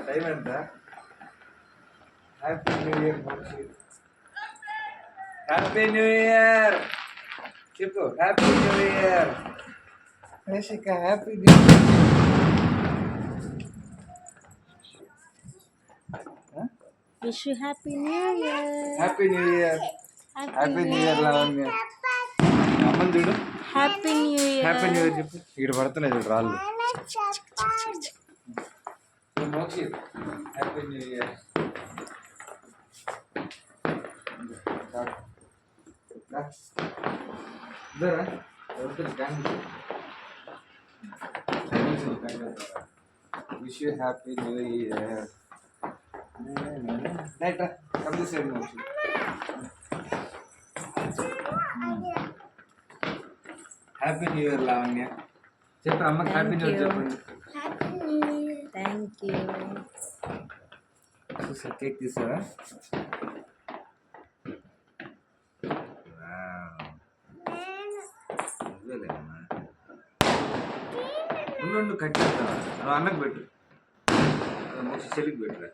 Time ఎంత? Happy new year Mokshi. Happy new year చెప్పు. Happy new year Reshika. Happy new year. Wish you happy new year. Happy new year. Happy new year Lavanya. అమ్మని చూడు. Happy new year. Happy new year చెప్పు. ఇక్కడ పడుతున్నాయి చూడు రాళ్ళు. Mokshi happy new year. ఇద్దరా wish you happy new year. Right రా complete side Mokshi. Happy new year Lavanya చెప్పు. అమ్మకి హ్యాపీ న్యూ ఇయర్ చెప్పండి. Thank you. చూసా కేక్ తీసావా? ఉండు కట్ చేస్తావా? అన్నకు పెట్టు. చెల్లికి పెట్టురా.